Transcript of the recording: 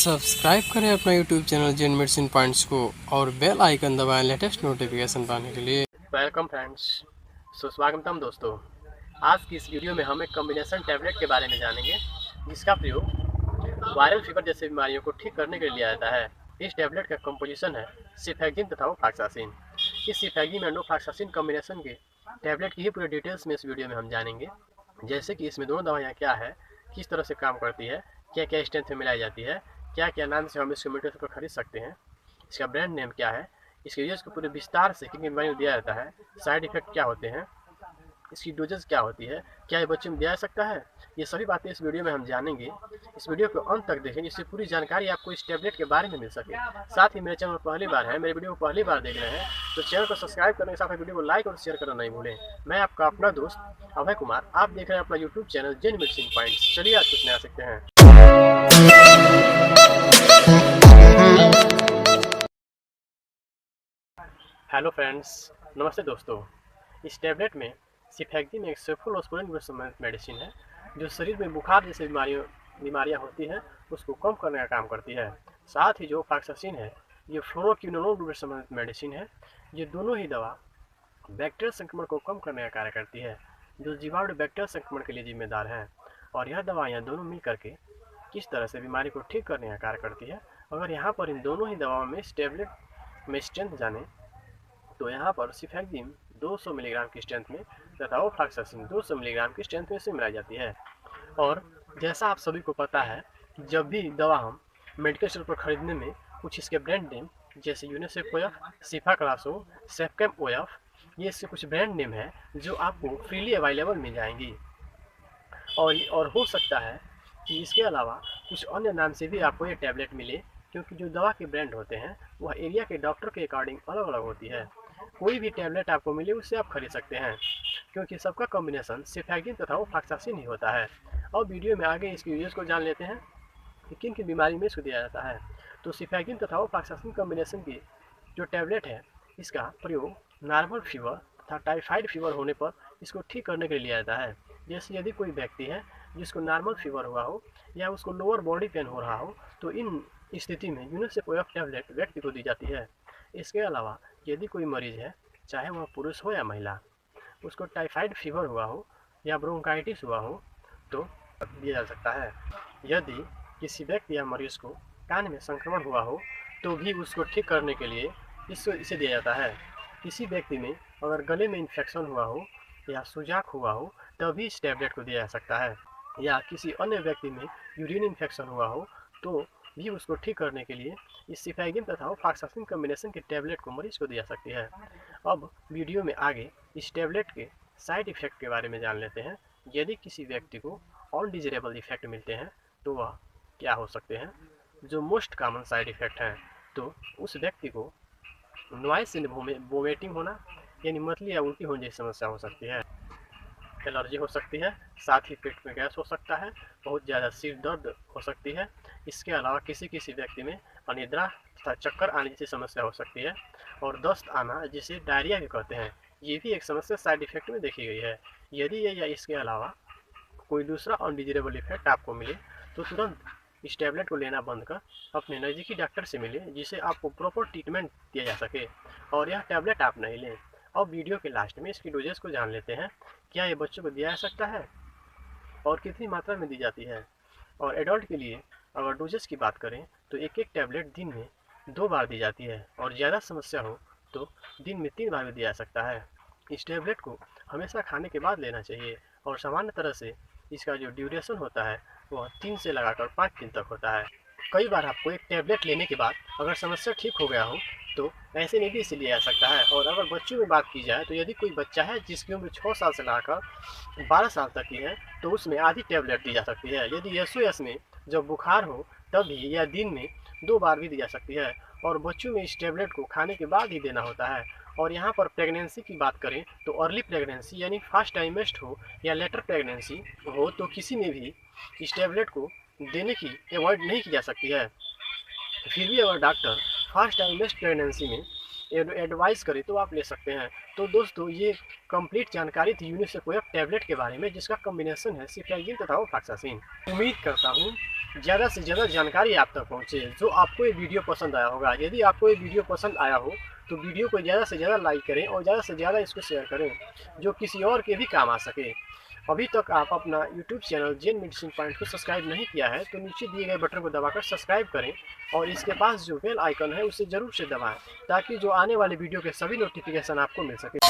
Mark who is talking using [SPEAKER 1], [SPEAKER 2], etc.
[SPEAKER 1] Subscribe करें अपना YouTube channel जेन medicine points को और बेल आइकन दबाएं लेटेस्ट नोटिफिकेशन पाने के लिए। वेलकम फ्रेंड्स, सुस्वागतम दोस्तों। आज की इस वीडियो में हम एक कॉम्बिनेशन टैबलेट के बारे में जानेंगे जिसका प्रयोग वायरल फीवर जैसी बीमारियों को ठीक करने के लिए लिया जाता है। इस टैबलेट का कंपोजिशन है सिफेक्जिन तथा ओफ्लॉक्सासिन। इस सिफेक्जिन एंड ओफ्लॉक्सासिन कॉम्बिनेशन के टैबलेट की ही पूरी डिटेल्स में इस वीडियो में हम जानेंगे, जैसे कि इसमें दोनों दवाइयाँ क्या है, किस तरह से काम करती है, क्या क्या स्ट्रेंथ में मिलाई जाती है, क्या क्या नाम से हम इसको मीटर पर खरीद सकते हैं, इसका ब्रांड नेम क्या है, इसके यूज को पूरे विस्तार से किन बीमारियों में दिया जाता है, साइड इफेक्ट क्या होते हैं, इसकी डोजेस क्या होती है, क्या ये बच्चे में दिया जा सकता है, ये सभी बातें इस वीडियो में हम जानेंगे। इस वीडियो को अंत तक देखें जिससे पूरी जानकारी आपको इस टैबलेट के बारे में मिल सके। साथ ही मेरे चैनल पर पहली बार है, मेरे वीडियो को पहली बार देख रहे हैं तो चैनल को सब्सक्राइब करने के साथ वीडियो को लाइक और शेयर करना नहीं भूलें। मैं आपका अपना दोस्त अभय कुमार, आप देख रहे हैं अपना यूट्यूब चैनल जेन मेडिसिन पॉइंट्स। चलिए आज कुछ नया सीखते हैं। हेलो फ्रेंड्स, नमस्ते दोस्तों। इस टैबलेट में सिफेक्जिन एक सेफलोस्पोरिन से संबंधित मेडिसिन है जो शरीर में बुखार जैसी बीमारियां होती हैं उसको कम करने का काम करती है। साथ ही जो ओफ्लॉक्सासिन है ये फ्लोरोक्विनोलोन से संबंधित मेडिसिन है। ये दोनों ही दवा बैक्टीरियल संक्रमण को कम करने का कार्य करती है जो जीवाणु बैक्टीरियल संक्रमण के लिए जिम्मेदार है। और यह दवाइयाँ दोनों मिल करके किस तरह से बीमारी को ठीक करने का कार्य करती है, अगर यहाँ पर इन दोनों ही दवाओं में इस टैबलेट में स्ट्रेंथ जाने तो यहाँ पर सिफेक्जिन 200 मिलीग्राम की स्ट्रेंथ में तथा ओफ्लॉक्सासिन 200 मिलीग्राम की स्ट्रेंथ में से मिलाई जाती है। और जैसा आप सभी को पता है, जब भी दवा हम मेडिकल स्टोर पर खरीदने में कुछ इसके ब्रांड नेम जैसे यूनिसेफ ओएफ, सिफा क्लासो, सेफकेम ओएफ, ये इसके कुछ ब्रांड नेम है जो आपको फ्रीली अवेलेबल मिल जाएंगी। और हो सकता है कि इसके अलावा कुछ अन्य नाम से भी आपको ये टैबलेट मिले, क्योंकि जो दवा के ब्रांड होते हैं वह एरिया के डॉक्टर के अकॉर्डिंग अलग अलग होती है। कोई भी टैबलेट आपको मिले उससे आप खरीद सकते हैं, क्योंकि सबका कॉम्बिनेशन सिफेक्जिन तथा ओफ्लॉक्सासिन ही होता है। और वीडियो में आगे इसकी यूजेस को जान लेते हैं कि किन किन बीमारी में इसको दिया जाता है। तो सिफेक्जिन तथा ओफ्लॉक्सासिन कॉम्बिनेशन की जो टैबलेट है इसका प्रयोग नॉर्मल फीवर तथा टाइफाइड फीवर होने पर इसको ठीक करने के लिए लिया जाता है। जैसे यदि कोई व्यक्ति है जिसको नॉर्मल फीवर हुआ हो या उसको लोअर बॉडी पेन हो रहा हो तो इन स्थिति में यूनिसेफ ओएफ टैबलेट व्यक्ति को दी जाती है। इसके अलावा यदि कोई मरीज है, चाहे वह पुरुष हो या महिला, उसको टाइफाइड फीवर हुआ हो या ब्रोंकाइटिस हुआ हो तो दिया जा सकता है। यदि किसी व्यक्ति या मरीज को कान में संक्रमण हुआ हो तो भी उसको ठीक करने के लिए इसे दिया जाता है। किसी व्यक्ति में अगर गले में इन्फेक्शन हुआ हो या सुजाक हुआ हो तभी इस टैबलेट को दिया जा सकता है। या किसी अन्य व्यक्ति में यूरिन इन्फेक्शन हुआ हो तो भी उसको ठीक करने के लिए इस सिफेक्जिन तथा ओफ्लॉक्सासिन कॉम्बिनेशन के टैबलेट को मरीज को दिया सकती है। अब वीडियो में आगे इस टैबलेट के साइड इफेक्ट के बारे में जान लेते हैं। यदि किसी व्यक्ति को अनडिजायरेबल इफेक्ट मिलते हैं तो वह क्या हो सकते हैं। जो मोस्ट कॉमन साइड इफेक्ट हैं तो उस व्यक्ति को नॉइस इन वोमिटिंग होना यानी मतली या उल्टी होने जैसी समस्या हो सकती है, एलर्जी हो सकती है, साथ ही पेट में गैस हो सकता है, बहुत ज़्यादा सिर दर्द हो सकती है। इसके अलावा किसी किसी व्यक्ति में अनिद्रा तथा चक्कर आने जैसी समस्या हो सकती है और दस्त आना जिसे डायरिया भी कहते हैं, ये भी एक समस्या साइड इफेक्ट में देखी गई है। यदि ये या इसके अलावा कोई दूसरा अनडिजायरेबल इफेक्ट आपको मिले तो तुरंत इस टैबलेट को लेना बंद कर अपने नज़दीकी डॉक्टर से मिले जिसे आपको प्रॉपर ट्रीटमेंट दिया जा सके और यह टैबलेट आप नहीं लें। अब वीडियो के लास्ट में इसकी डोजेस को जान लेते हैं। क्या ये बच्चों को दिया जा सकता है और कितनी मात्रा में दी जाती है। और एडल्ट के लिए अगर डोजेस की बात करें तो एक एक टैबलेट दिन में 2 बार दी जाती है और ज़्यादा समस्या हो तो दिन में 3 बार भी दिया जा सकता है। इस टैबलेट को हमेशा खाने के बाद लेना चाहिए और सामान्य तरह से इसका जो ड्यूरेशन होता है वह 3 से लगाकर 5 दिन तक होता है। कई बार आपको एक टैबलेट लेने के बाद अगर समस्या ठीक हो गया हो तो ऐसे में भी इसे लिया जा सकता है। और अगर बच्चों में बात की जाए तो यदि कोई बच्चा है जिसकी उम्र 6 साल से लगाकर 12 साल तक की है तो उसमें आधी टैबलेट दी जा सकती है। यदि एसओएस में जब बुखार हो तभी या दिन में 2 बार भी दी जा सकती है और बच्चों में इस टैबलेट को खाने के बाद ही देना होता है। और यहाँ पर प्रेगनेंसी की बात करें तो अर्ली प्रेगनेंसी यानी फर्स्ट टाइमेस्ट हो या लेटर प्रेगनेंसी हो तो किसी में भी इस टैबलेट को देने की अवॉइड नहीं की जा सकती है। फिर भी अगर डॉक्टर फर्स्ट टाइमेस्ट प्रेगनेंसी में एडवाइस करे तो आप ले सकते हैं। तो दोस्तों ये कंप्लीट जानकारी थी यूनिसेफ ओएफ टैबलेट के बारे में जिसका कॉम्बिनेशन है सिफेक्जिन तथा ओफ्लॉक्सासिन। उम्मीद करता हूँ ज़्यादा से ज़्यादा जानकारी आप तक पहुँचे। जो आपको ये वीडियो पसंद आया होगा, यदि आपको ये वीडियो पसंद आया हो तो वीडियो को ज़्यादा से ज़्यादा लाइक करें और ज़्यादा से ज़्यादा इसको शेयर करें, जो किसी और के भी काम आ सके। अभी तक आप अपना YouTube channel Jain medicine point को सब्सक्राइब नहीं किया है तो नीचे दिए गए बटन को दबाकर सब्सक्राइब करें और इसके पास जो बेल आइकन है उसे ज़रूर से दबाएं, ताकि जो आने वाले वीडियो के सभी नोटिफिकेशन आपको मिल सके।